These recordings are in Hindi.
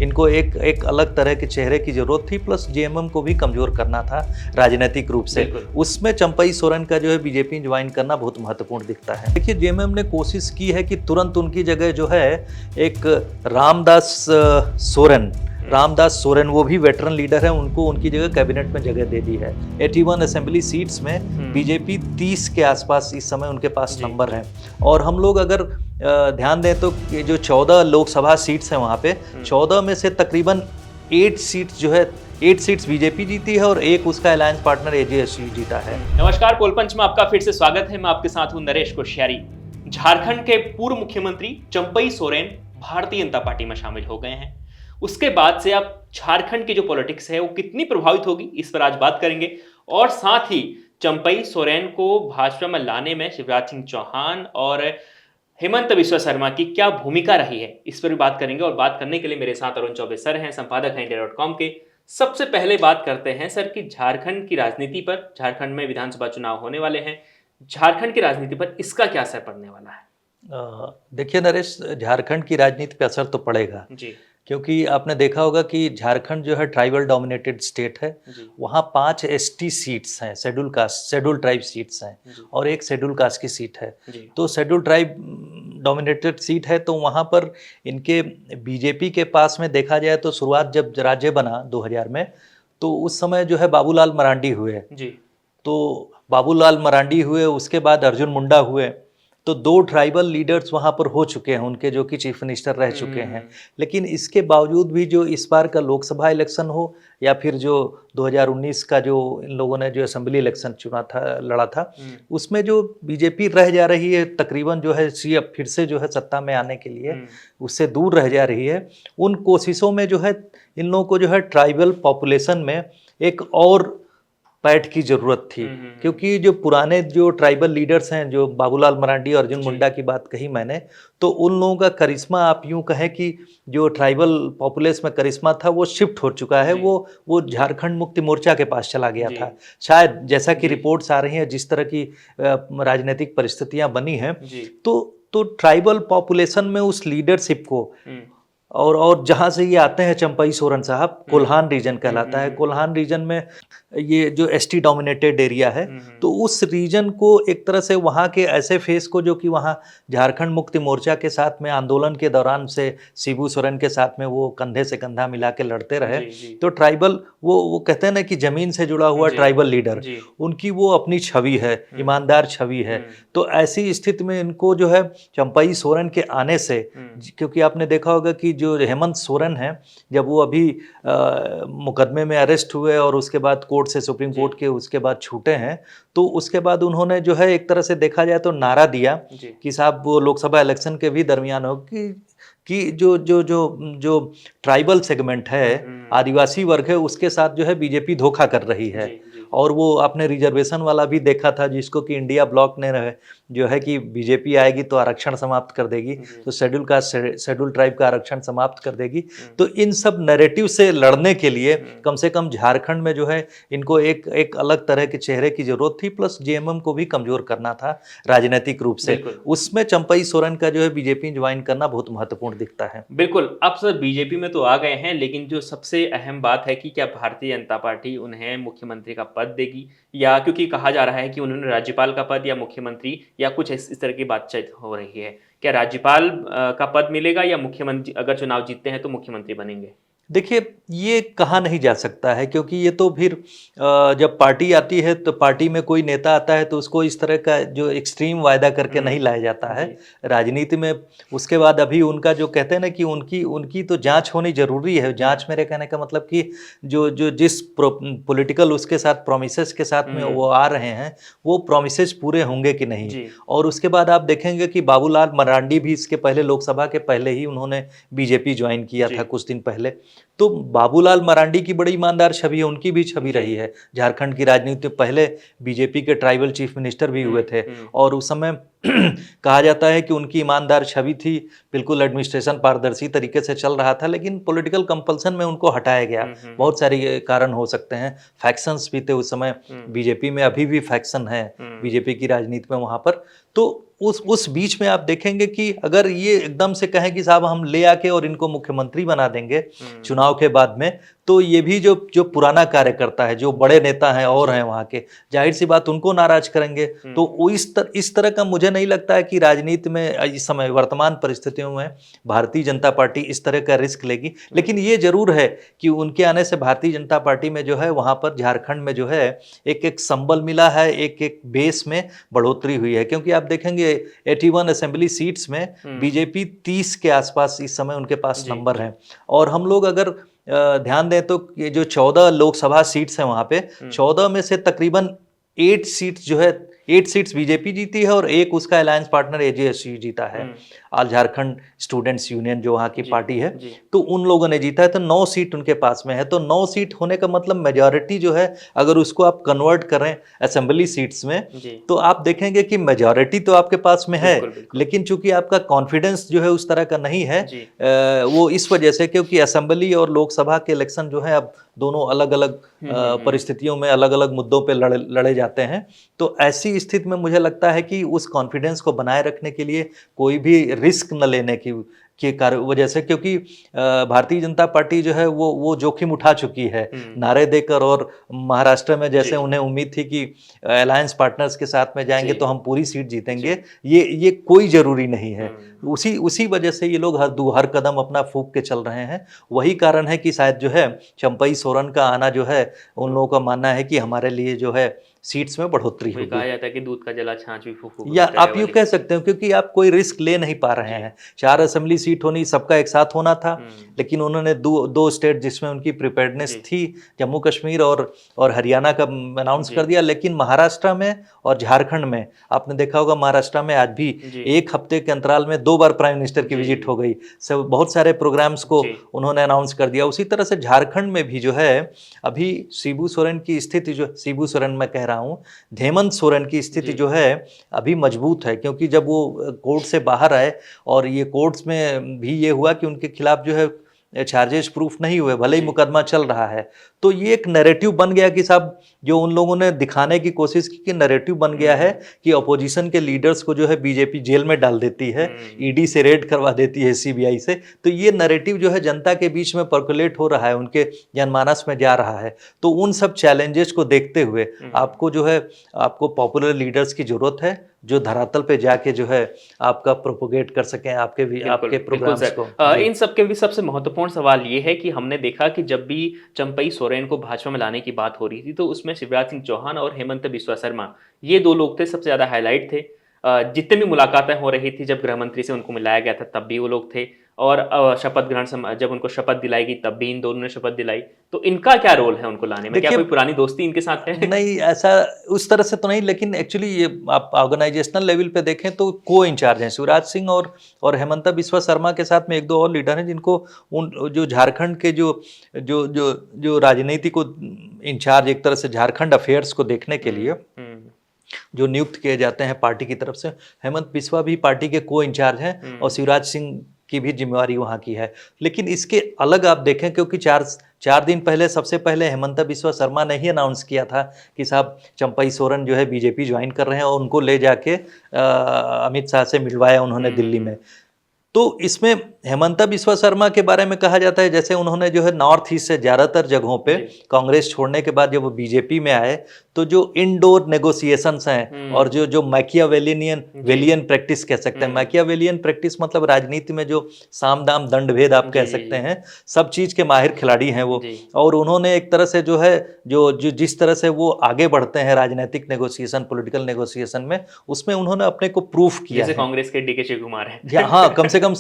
इनको एक एक अलग तरह के चेहरे की जरूरत थी, प्लस जेएमएम को भी कमजोर करना था राजनीतिक रूप से। उसमें चंपई सोरेन का जो है बीजेपी ज्वाइन करना बहुत महत्वपूर्ण दिखता है। देखिए, जेएमएम ने कोशिश की है कि तुरंत उनकी जगह जो है एक रामदास सोरेन वो भी वेटरन लीडर है, उनको उनकी जगह कैबिनेट में जगह दे दी है। 81 असेंबली सीट्स में बीजेपी 30 के आसपास इस समय उनके पास नंबर है। और हम लोग अगर ध्यान दें तो जो 14 लोकसभा सीट्स हैं वहाँ पे 14 में से तकरीबन 8 सीट्स बीजेपी जीती है और एक उसका अलायंस पार्टनर एजेएसयू जीता है। नमस्कार, पोलपंच में आपका फिर से स्वागत है। मैं आपके साथ हूं नरेश कोश्यारी। झारखंड के पूर्व मुख्यमंत्री चंपई सोरेन भारतीय जनता पार्टी में शामिल हो गए हैं। उसके बाद से अब झारखंड की जो पॉलिटिक्स है वो कितनी प्रभावित होगी, इस पर आज बात करेंगे। और साथ ही चंपई सोरेन को भाजपा में लाने में शिवराज सिंह चौहान और हेमंत बिस्वा शर्मा की क्या भूमिका रही है, इस पर भी बात करेंगे। और बात करने के लिए मेरे साथ अरुण चौबे सर हैं, संपादक हैं इंडिया.com के। सबसे पहले बात करते हैं सर कि झारखंड की राजनीति पर, झारखंड में विधानसभा चुनाव होने वाले हैं, झारखंड की राजनीति पर इसका क्या असर पड़ने वाला है? देखिए नरेश, झारखंड की राजनीति पे असर तो पड़ेगा जी, क्योंकि आपने देखा होगा कि झारखंड जो है ट्राइबल डोमिनेटेड स्टेट है। वहाँ 5 एसटी सीट्स हैं, शेड्यूल ट्राइब सीट्स हैं, और एक शेड्यूल कास्ट की सीट है। तो शेड्यूल ट्राइब डोमिनेटेड सीट है, तो वहाँ पर इनके बीजेपी के पास में देखा जाए तो शुरुआत जब राज्य बना 2000 में, तो उस समय जो है बाबूलाल मरांडी हुए जी। तो बाबूलाल मरांडी हुए, उसके बाद अर्जुन मुंडा हुए। तो 2 ट्राइबल लीडर्स वहाँ पर हो चुके हैं उनके, जो कि चीफ मिनिस्टर रह चुके हैं। लेकिन इसके बावजूद भी जो इस बार का लोकसभा इलेक्शन हो या फिर जो 2019 का जो इन लोगों ने जो असेंबली इलेक्शन लड़ा था, उसमें जो बीजेपी रह जा रही है तकरीबन जो है अब फिर से जो है सत्ता में आने के लिए उससे दूर रह जा रही है। उन कोशिशों में जो है इन लोगों को जो है ट्राइबल पॉपुलेशन में एक और पैठ की जरूरत थी, क्योंकि जो पुराने जो ट्राइबल लीडर्स हैं, जो बाबूलाल मरांडी और अर्जुन मुंडा की बात कही मैंने, तो उन लोगों का करिश्मा, आप यूं कहें कि जो ट्राइबल पॉपुलेशन में करिश्मा था वो शिफ्ट हो चुका है। वो झारखंड मुक्ति मोर्चा के पास चला गया था शायद, जैसा कि रिपोर्ट्स आ रही हैं, जिस तरह की राजनीतिक परिस्थितियां बनी हैं। तो ट्राइबल पॉपुलेशन में उस लीडरशिप को और जहाँ से ये आते हैं चंपई सोरेन साहब, कोल्हान रीजन कहलाता है। कोल्हान रीजन में ये जो एसटी डोमिनेटेड एरिया है, तो उस रीजन को एक तरह से वहाँ के ऐसे फेस को, जो कि वहाँ झारखंड मुक्ति मोर्चा के साथ में आंदोलन के दौरान से शिबू सोरेन के साथ में वो कंधे से कंधा मिला के लड़ते रहे। तो ट्राइबल वो कहते हैं ना कि जमीन से जुड़ा हुआ ट्राइबल लीडर, उनकी वो अपनी छवि है, ईमानदार छवि है। तो ऐसी स्थिति में इनको जो है चंपई सोरेन के आने से, क्योंकि आपने देखा होगा कि जो हेमंत सोरेन है, जब वो अभी मुकदमे में अरेस्ट हुए और उसके बाद कोर्ट से, सुप्रीम कोर्ट के उसके बाद छूटे हैं, तो उसके बाद उन्होंने जो है एक तरह से देखा जाए तो नारा दिया कि साहब वो लोकसभा इलेक्शन के भी दरमियान हो कि जो ट्राइबल सेगमेंट है, आदिवासी वर्ग है, उसके साथ जो है बीजेपी धोखा कर रही है। और वो आपने रिजर्वेशन वाला भी देखा था, जिसको कि इंडिया ब्लॉक ने जो है कि बीजेपी आएगी तो आरक्षण समाप्त कर देगी, तो शेड्यूल ट्राइब का आरक्षण समाप्त कर देगी। तो इन सब नैरेटिव से लड़ने के लिए कम से कम झारखंड में जो है इनको एक अलग तरह के चेहरे की जरूरत थी, प्लस जेएमएम को भी कमजोर करना था राजनीतिक रूप से। उसमें चंपई सोरेन का जो है बीजेपी ज्वाइन करना बहुत महत्वपूर्ण दिखता है। बिल्कुल, आप सर बीजेपी में तो आ गए हैं, लेकिन जो सबसे अहम बात है कि क्या भारतीय जनता पार्टी उन्हें मुख्यमंत्री का पद देगी, या क्योंकि कहा जा रहा है कि उन्होंने राज्यपाल का पद या मुख्यमंत्री या कुछ इस तरह की बातचीत हो रही है। क्या राज्यपाल का पद मिलेगा, या मुख्यमंत्री अगर चुनाव जीतते हैं तो मुख्यमंत्री बनेंगे? देखिए, ये कहा नहीं जा सकता है, क्योंकि ये तो फिर जब पार्टी आती है तो पार्टी में कोई नेता आता है तो उसको इस तरह का जो एक्सट्रीम वायदा करके नहीं लाया जाता है राजनीति में। उसके बाद अभी उनका जो कहते हैं ना कि उनकी तो जांच होनी जरूरी है। जांच मेरे कहने का मतलब कि जो जिस पॉलिटिकल उसके साथ प्रोमिसेस के साथ में वो आ रहे हैं, वो प्रोमिसेस पूरे होंगे कि नहीं। और उसके बाद आप देखेंगे कि बाबूलाल मरांडी भी इसके पहले, लोकसभा के पहले ही उन्होंने बीजेपी ज्वाइन किया था कुछ दिन पहले। तो बाबूलाल मरांडी की बड़ी ईमानदार छवि है, उनकी भी छवि रही है झारखंड की राजनीति में। पहले बीजेपी के ट्राइबल चीफ मिनिस्टर भी हुए थे, और उस समय कहा जाता है कि उनकी ईमानदार छवि थी, बिल्कुल एडमिनिस्ट्रेशन पारदर्शी तरीके से चल रहा था, लेकिन पॉलिटिकल कंपल्सन में उनको हटाया गया। बहुत सारे कारण हो सकते हैं, फैक्शंस भी थे उस समय बीजेपी में, अभी भी फैक्शन है बीजेपी की राजनीति में वहाँ पर। तो उस बीच में आप देखेंगे कि अगर ये एकदम से कहें कि साहब हम ले आके और इनको मुख्यमंत्री बना देंगे चुनाव के बाद में, तो ये भी जो जो पुराना कार्यकर्ता है, जो बड़े नेता हैं और हैं वहाँ के, जाहिर सी बात उनको नाराज करेंगे। तो वो इस तरह का मुझे नहीं लगता है कि राजनीति में इस समय वर्तमान परिस्थितियों में भारतीय जनता पार्टी इस तरह का रिस्क लेगी। लेकिन ये जरूर है कि उनके आने से भारतीय जनता पार्टी में जो है वहाँ पर झारखंड में जो है एक एक संबल मिला है, एक एक बेस में बढ़ोतरी हुई है। क्योंकि आप देखेंगे 81 असेंबली सीट्स में बीजेपी 30 के आसपास इस समय उनके पास नंबर हैं। और हम लोग अगर ध्यान दें तो ये जो 14 लोकसभा सीट्स हैं वहाँ पे 14 में से तकरीबन 8 सीट्स जो है 8 सीट्स बीजेपी जीती है और एक उसका अलायंस पार्टनर एजेएसयू जीता है, ऑल झारखंड स्टूडेंट्स यूनियन जो वहाँ की पार्टी है, तो उन लोगों ने जीता है। तो 9 सीट उनके पास में है। तो 9 सीट होने का मतलब मेजॉरिटी जो है, अगर उसको आप कन्वर्ट करें असेंबली सीट्स में, तो आप देखेंगे कि मेजॉरिटी तो आपके पास में है, लेकिन चूंकि आपका कॉन्फिडेंस जो है उस तरह का नहीं है, वो इस वजह से क्योंकि असेंबली और लोकसभा के इलेक्शन जो है अब दोनों अलग अलग परिस्थितियों में अलग अलग मुद्दों पे लड़े जाते हैं। तो ऐसी स्थिति में मुझे लगता है कि उस कॉन्फिडेंस को बनाए रखने के लिए कोई भी रिस्क न लेने की वजह से, क्योंकि भारतीय जनता पार्टी जो है वो जोखिम उठा चुकी है नारे देकर। और महाराष्ट्र में जैसे उन्हें उम्मीद थी कि अलायंस पार्टनर्स के साथ में जाएंगे तो हम पूरी सीट जीतेंगे, ये कोई जरूरी नहीं है। उसी वजह से ये लोग हर कदम अपना फूंक के चल रहे हैं। वही कारण है कि शायद जो है चंपई सोरेन का आना जो है, उन लोगों का मानना है कि हमारे लिए जो है सीट्स में बढ़ोतरी होगी। कहा जाता है कि दूध का जला छाछ भी फूक या आप यूँ कह सकते हो, क्योंकि आप कोई रिस्क ले नहीं पा रहे हैं। 4 असेंबली सीट होनी, सबका एक साथ होना था, लेकिन उन्होंने दो स्टेट जिसमें उनकी प्रिपेयर्डनेस थी, जम्मू कश्मीर और हरियाणा का अनाउंस कर दिया। लेकिन महाराष्ट्र में और झारखंड में आपने देखा होगा, महाराष्ट्र में आज भी 1 हफ्ते के अंतराल में 2 बार प्राइम मिनिस्टर की विजिट हो गई। सब बहुत सारे प्रोग्राम्स को उन्होंने अनाउंस कर दिया। उसी तरह से झारखंड में भी जो है अभी शिबू सोरेन की स्थिति, जो शिबू सोरेन मैं कह रहा हूँ, हेमंत सोरेन की स्थिति जो है अभी मजबूत है। क्योंकि जब वो कोर्ट से बाहर आए और ये कोर्ट्स में भी ये हुआ कि उनके खिलाफ जो है चार्जेस प्रूफ नहीं हुए, भले ही मुकदमा चल रहा है, तो ये एक नैरेटिव बन गया कि साहब जो उन लोगों ने दिखाने की कोशिश की कि नैरेटिव बन गया है कि अपोजिशन के लीडर्स को जो है बीजेपी जेल में डाल देती है, ईडी से रेड करवा देती है, सीबीआई से। तो ये नैरेटिव जो है जनता के बीच में पर्कुलेट हो रहा है, उनके जनमानस में जा रहा है। तो उन सब चैलेंजेस को देखते हुए आपको जो है आपको पॉपुलर लीडर्स की जरूरत है, जो धरातल पे जाके जो है आपका प्रोपोगेट कर सकें आपके प्रोग्राम्स को। इन सब के भी सबसे महत्वपूर्ण सवाल ये है कि हमने देखा कि जब भी चंपई सोरेन को भाजपा में लाने की बात हो रही थी, तो उसमें शिवराज सिंह चौहान और हेमंत बिस्वा शर्मा, ये 2 लोग थे सबसे ज्यादा हाईलाइट थे। जितने भी मुलाकातें हो रही थी, जब गृह मंत्री से उनको मिलाया गया था तब भी वो लोग थे, और शपथ ग्रहण जब उनको शपथ दिलाई गई तब भी इन दोनों ने शपथ दिलाई। तो इनका क्या रोल है उनको लाने में? क्या कोई पुरानी दोस्ती इनके साथ है? नहीं, ऐसा उस तरह से तो नहीं, लेकिन एक्चुअली ये आप ऑर्गेनाइजेशनल लेवल पे देखें तो को इंचार्ज हैं शिवराज सिंह और हेमंत बिस्वा शर्मा के साथ में 1-2 और लीडर हैं, जिनको उन जो झारखंड के जो राजनीति को इंचार्ज, एक तरह से झारखंड अफेयर्स को देखने के लिए जो नियुक्त किए जाते हैं पार्टी की तरफ से। हेमंत बिस्वा भी पार्टी के को इंचार्ज हैं और शिवराज सिंह की भी जिम्मेवारी वहाँ की है। लेकिन इसके अलग आप देखें, क्योंकि 4 दिन पहले सबसे पहले हेमंत बिस्वा शर्मा ने ही अनाउंस किया था कि साहब चंपई सोरेन जो है बीजेपी ज्वाइन कर रहे हैं, और उनको ले जाके अमित शाह से मिलवाया उन्होंने दिल्ली में। तो इसमें हेमंत बिस्वा शर्मा के बारे में कहा जाता है, जैसे उन्होंने जो है नॉर्थ ईस्ट से ज़्यादातर जगहों पे कांग्रेस छोड़ने के बाद जब वो बीजेपी में आए, तो जो इनडोर नेगोशिएशंस हैं और जो मैकियावेलियन प्रैक्टिस कह सकते हैं, मैकियावेलियन प्रैक्टिस मतलब राजनीति में जो साम दाम दंड भेद आप कह सकते हैं, सब चीज़ के माहिर खिलाड़ी हैं वो। और उन्होंने एक तरह से जो है जो जिस तरह से वो आगे बढ़ते हैं राजनीतिक नेगोशिएशन, पॉलिटिकल नेगोशिएशन में, उसमें उन्होंने अपने को प्रूफ किया है। कांग्रेस के डीके शिव कुमार है। हाँ, कम से कम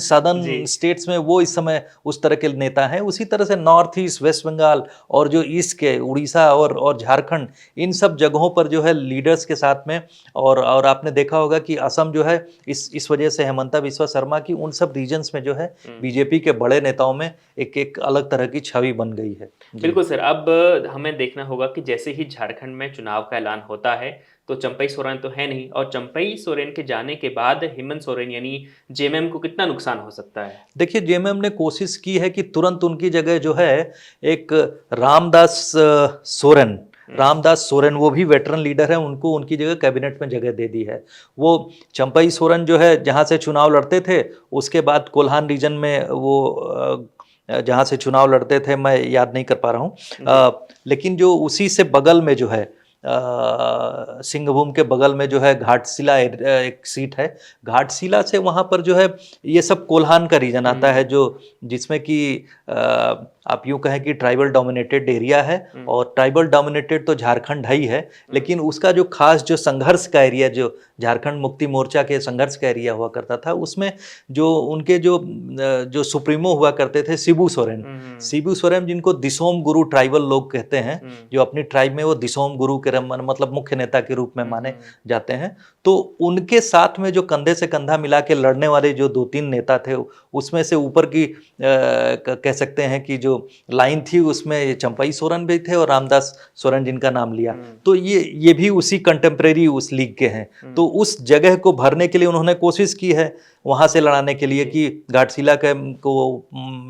सदर्न स्टेट्स में वो इस समय उस तरह के नेता हैं। उसी तरह से नॉर्थ ईस्ट, वेस्ट बंगाल और जो ईस्ट के उड़ीसा और झारखंड, इन सब जगहों पर जो है लीडर्स के साथ में, और आपने देखा होगा कि असम जो है इस वजह से हेमंत बिस्वा शर्मा की उन सब रीजन्स में जो है बीजेपी के बड़े नेताओं में एक अलग तरह की छवि बन गई है। बिल्कुल सर, अब हमें देखना होगा कि जैसे ही झारखंड में चुनाव का ऐलान होता है, तो चंपई सोरेन तो है नहीं, और चंपई सोरेन के जाने के बाद हेमंत सोरेन यानी जेएमएम को कितना नुकसान हो सकता है? देखिए, जेएमएम ने कोशिश की है कि तुरंत उनकी जगह जो है एक रामदास सोरेन रामदास सोरेन वो भी वेटरन लीडर है, उनको उनकी जगह कैबिनेट में जगह दे दी है। वो चंपई सोरेन जो है जहाँ से चुनाव लड़ते थे, उसके बाद कोल्हान रीजन में वो जहाँ से चुनाव लड़ते थे, मैं याद नहीं कर पा रहा हूँ, लेकिन जो उसी से बगल में जो है सिंहभूम के बगल में जो है घाटशिला एक सीट है, घाटशिला से वहाँ पर जो है ये सब कोल्हान का रीजन आता है, जो जिसमें कि आप यूँ कहें कि ट्राइबल डोमिनेटेड एरिया है, और ट्राइबल डोमिनेटेड तो झारखंड ही है, लेकिन उसका जो खास जो संघर्ष का एरिया, जो झारखंड मुक्ति मोर्चा के संघर्ष का एरिया हुआ करता था, उसमें जो उनके जो सुप्रीमो हुआ करते थे शिबू सोरेन जिनको दिसोम गुरु ट्राइबल लोग कहते हैं, जो अपनी ट्राइब में वो दिसोम गुरु के मतलब मुख्य नेता के रूप में माने जाते हैं, तो उनके साथ में जो कंधे से कंधा मिला के लड़ने वाले जो 2-3 नेता थे, उसमें से ऊपर की कह सकते हैं कि जो लाइन थी उसमें चंपई सोरेन भी थे और रामदास सोरेन जिनका नाम लिया, तो ये भी उसी कंटेम्प्रेरी उस लीग के हैं। तो उस जगह को भरने के लिए उन्होंने कोशिश की है वहाँ से लड़ाने के लिए कि घाटशिला के को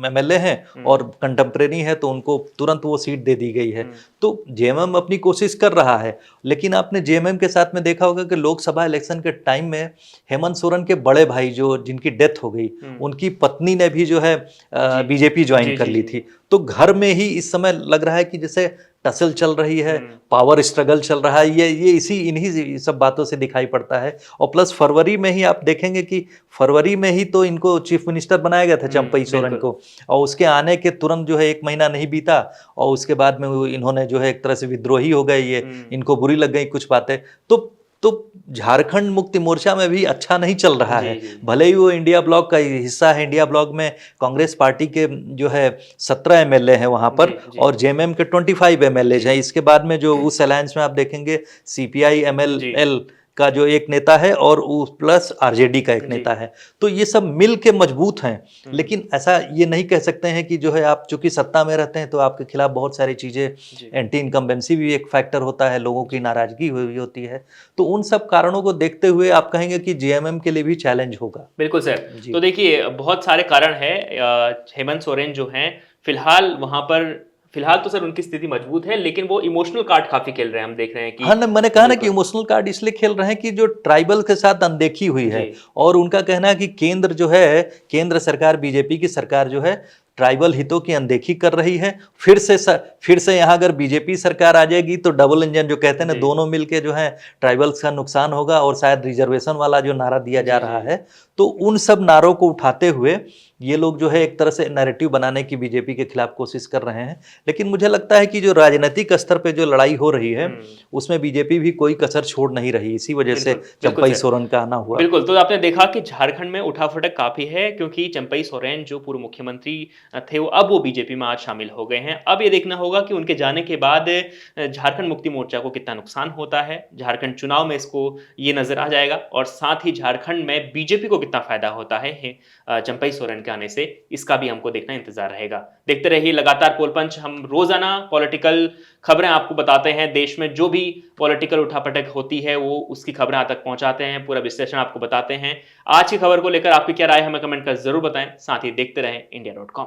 एमएलए हैं और कंटेम्प्रेरी है, तो उनको तुरंत वो सीट दे दी गई है। तो जेएमएम अपनी कोशिश कर रहा है, लेकिन आपने जेएमएम के साथ में देखा होगा कि लोकसभा इलेक्शन के टाइम में हेमंत सोरेन के बड़े भाई जो जिनकी डेथ हो गई, उनकी पत्नी ने भी जो है बीजेपी ज्वाइन कर ली थी। तो घर में ही इस समय लग रहा है कि जैसे टसल चल रही है, पावर स्ट्रगल चल रहा है, ये इन्हीं सब बातों से दिखाई पड़ता है। और प्लस फरवरी में ही आप देखेंगे कि फरवरी में ही तो इनको चीफ मिनिस्टर बनाया गया था चंपई सोरेन को, और उसके आने के तुरंत जो है 1 महीना नहीं बीता और उसके बाद में इन्होंने जो है एक तरह से विद्रोही हो गए, ये इनको बुरी लग गई कुछ बातें। तो झारखंड मुक्ति मोर्चा में भी अच्छा नहीं चल रहा है, भले ही वो इंडिया ब्लॉक का हिस्सा है। इंडिया ब्लॉक में कांग्रेस पार्टी के जो है 17 एमएलए हैं वहां पर, और जेएमएम के 25 एमएलए हैं। इसके बाद में जो उस अलायंस में आप देखेंगे सीपीआई एमएलएल का जो एक नेता है और प्लस आरजेडी का एक नेता है, तो ये सब मिल के मजबूत हैं। लेकिन ऐसा ये नहीं कह सकते हैं कि जो है आप चूंकि सत्ता में रहते हैं तो आपके खिलाफ बहुत सारी चीजें, एंटी इनकम्बेंसी भी एक फैक्टर होता है, लोगों की नाराजगी हुई होती है। तो उन सब कारणों को देखते हुए आप कहेंगे कि जेएमएम के लिए भी चैलेंज होगा। बिल्कुल सर। तो देखिए बहुत सारे कारण है। हेमंत सोरेन जो हैं फिलहाल वहां पर, फिलहाल तो सर उनकी स्थिति मजबूत है, लेकिन वो इमोशनल कार्ड काफी खेल रहे हैं। हम देख रहे हैं कि हाँ ना, मैंने कहा ना कि इमोशनल कार्ड इसलिए खेल रहे हैं कि जो ट्राइबल के साथ अनदेखी हुई है, और उनका कहना है कि केंद्र जो है, केंद्र सरकार बीजेपी की सरकार जो है ट्राइबल हितों की अनदेखी कर रही है। फिर से यहाँ अगर बीजेपी सरकार आ जाएगी तो डबल इंजन जो कहते हैं ना, दोनों मिलके जो है ट्राइबल्स का नुकसान होगा, और शायद रिजर्वेशन वाला जो नारा दिया जा रहा है, तो उन सब नारों को उठाते हुए ये लोग जो है एक तरह से नैरेटिव बनाने की बीजेपी के खिलाफ कोशिश कर रहे हैं। लेकिन मुझे लगता है कि जो राजनीतिक स्तर पे जो लड़ाई हो रही है उसमें बीजेपी भी कोई कसर छोड़ नहीं रही, इसी वजह से चंपई सोरेन का आना हुआ। बिल्कुल। तो आपने देखा कि झारखंड में उठाफटक काफी है, क्योंकि चंपई सोरेन जो पूर्व मुख्यमंत्री थे अब वो बीजेपी में आज शामिल हो गए हैं। अब ये देखना होगा कि उनके जाने के बाद झारखंड मुक्ति मोर्चा को कितना नुकसान होता है। झारखंड चुनाव में इसको ये नजर आ जाएगा, और साथ ही झारखंड में बीजेपी को कितना फायदा होता है चंपई सोरेन के आने से, इसका भी हमको देखना इंतजार रहेगा। देखते रहिए लगातार पोल पंच। हम रोजाना पॉलिटिकल खबरें आपको बताते हैं, देश में जो भी पॉलिटिकल उठापटक होती है वो उसकी खबरें आप तक पहुंचाते हैं, पूरा विश्लेषण आपको बताते हैं। आज की खबर को लेकर आपकी क्या राय है हमें कमेंट कर जरूर बताएं। साथ ही देखते रहें India.com।